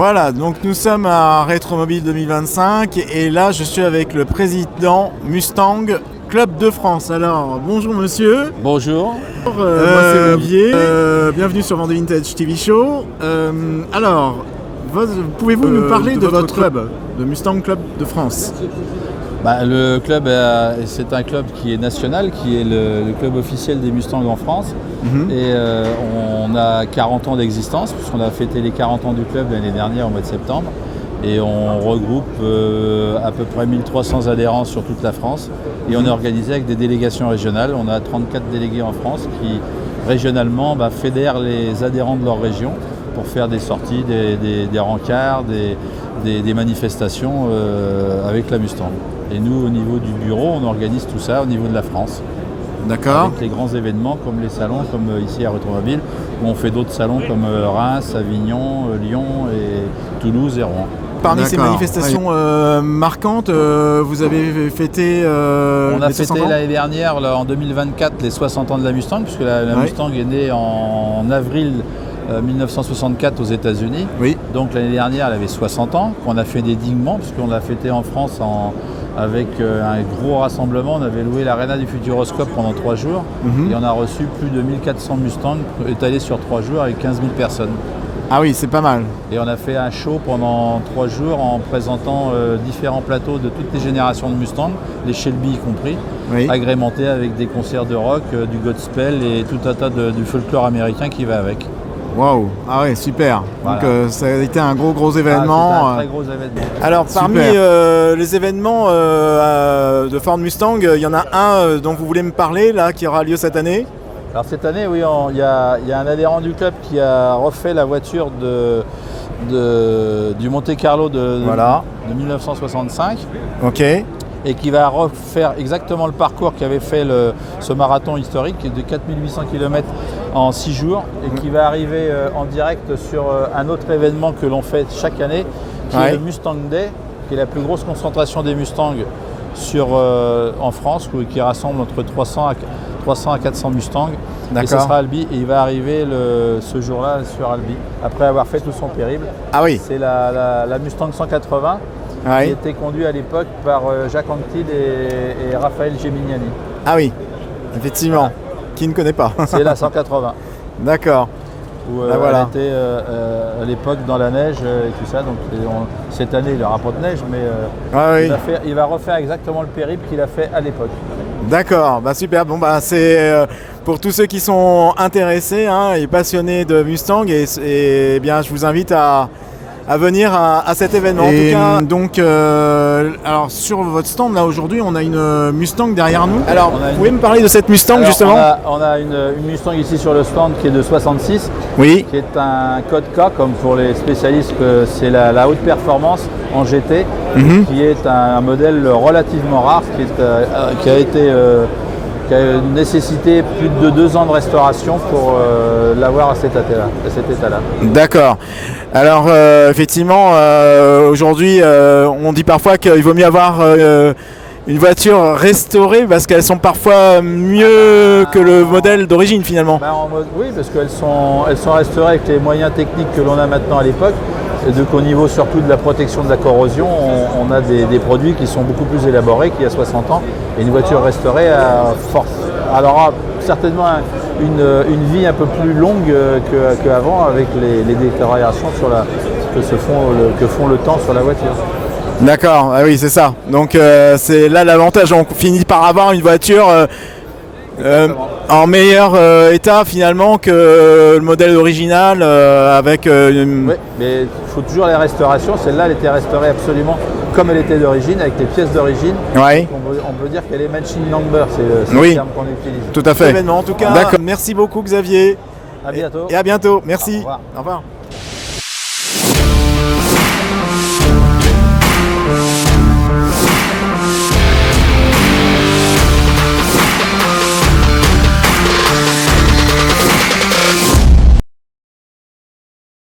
Voilà, donc nous sommes à Rétromobile 2025 et là je suis avec le président Mustang Club de France. Alors, bonjour monsieur. Bonjour. Moi c'est Olivier. Bienvenue sur Vendée Vintage TV Show. Alors, pouvez-vous nous parler de votre club, de Mustang Club de France? Le club, c'est un club qui est national, qui est le club officiel des Mustangs en France. Et on a 40 ans d'existence, puisqu'on a fêté les 40 ans du club l'année dernière au mois de septembre. Et on regroupe à peu près 1300 adhérents sur toute la France. Et on est organisé avec des délégations régionales. On a 34 délégués en France qui, régionalement, fédèrent les adhérents de leur région pour faire des sorties, des rencarts, des manifestations avec la Mustang. Et nous, au niveau du bureau, on organise tout ça au niveau de la France. D'accord. Avec les grands événements comme les salons, comme ici à Rétromobile, où on fait d'autres salons comme Reims, Avignon, Lyon, et Toulouse et Rouen. Parmi ces manifestations marquantes, vous avez fêté on a fêté l'année dernière, en 2024, les 60 ans de la Mustang, puisque la Mustang est née en avril 1964 aux États-Unis. Oui. Donc l'année dernière, elle avait 60 ans, qu'on a fait des dignements, puisqu'on l'a fêté en France avec un gros rassemblement. On avait loué l'Arena du Futuroscope pendant 3 jours et on a reçu plus de 1400 Mustangs étalés sur 3 jours avec 15 000 personnes. Ah oui, c'est pas mal. Et on a fait un show pendant 3 jours en présentant différents plateaux de toutes les générations de Mustangs, les Shelby y compris, agrémentés avec des concerts de rock, du gospel et tout un tas du folklore américain qui va avec. Waouh, ah ouais, super. Voilà. Donc ça a été un gros événement. C'était un très gros événement. Alors parmi les événements de Ford Mustang, il y en a un dont vous voulez me parler là, qui aura lieu cette année. Alors cette année, oui, il y a un adhérent du club qui a refait la voiture du Monte Carlo de 1965. Ok. Et qui va refaire exactement le parcours qu'avait fait ce marathon historique qui est de 4800 km en 6 jours et qui va arriver en direct sur un autre événement que l'on fait chaque année qui est le Mustang Day, qui est la plus grosse concentration des Mustangs en France, qui rassemble entre 300 à 400 Mustangs. Et ce sera Albi et il va arriver ce jour-là sur Albi après avoir fait tout son périple. Ah oui. C'est la Mustang 180. Qui était conduit à l'époque par Jacques Anquetil et Raphaël Gemignani. Ah oui, effectivement, voilà. Qui ne connaît pas. C'est la 180. D'accord. Où elle était à l'époque dans la neige et tout ça. Donc cette année, il n'y aura pas de neige, mais il va refaire exactement le périple qu'il a fait à l'époque. D'accord, super. Bon, c'est pour tous ceux qui sont intéressés et passionnés de Mustang, et bien, je vous invite à venir à cet événement. En tout cas, donc, alors sur votre stand là aujourd'hui, on a une Mustang derrière nous. Alors, vous pouvez me parler de cette Mustang justement? On a une Mustang ici sur le stand qui est de 66, qui est un code K comme pour les spécialistes, c'est la haute performance en GT, qui est un modèle relativement rare, qui a nécessité plus de 2 ans de restauration pour l'avoir à cet état-là. D'accord. Alors effectivement, aujourd'hui, on dit parfois qu'il vaut mieux avoir une voiture restaurée parce qu'elles sont parfois mieux que le modèle d'origine finalement. Oui, parce qu'elles sont restaurées avec les moyens techniques que l'on a maintenant à l'époque. Et donc au niveau surtout de la protection de la corrosion, on a des produits qui sont beaucoup plus élaborés qu'il y a 60 ans. Et une voiture restaurée elle aura certainement une vie un peu plus longue qu'avant avec les détériorations que font le temps sur la voiture. D'accord, oui c'est ça. Donc c'est là l'avantage, on finit par avoir une voiture en meilleur état finalement que le modèle original avec Oui, mais il faut toujours les restaurations. Celle-là, elle était restaurée absolument comme elle était d'origine, avec les pièces d'origine. On peut dire qu'elle est machine number, c'est le terme qu'on utilise. Tout à fait. En tout cas, merci beaucoup Xavier. À bientôt. Et à bientôt. Merci. Au revoir. Au revoir.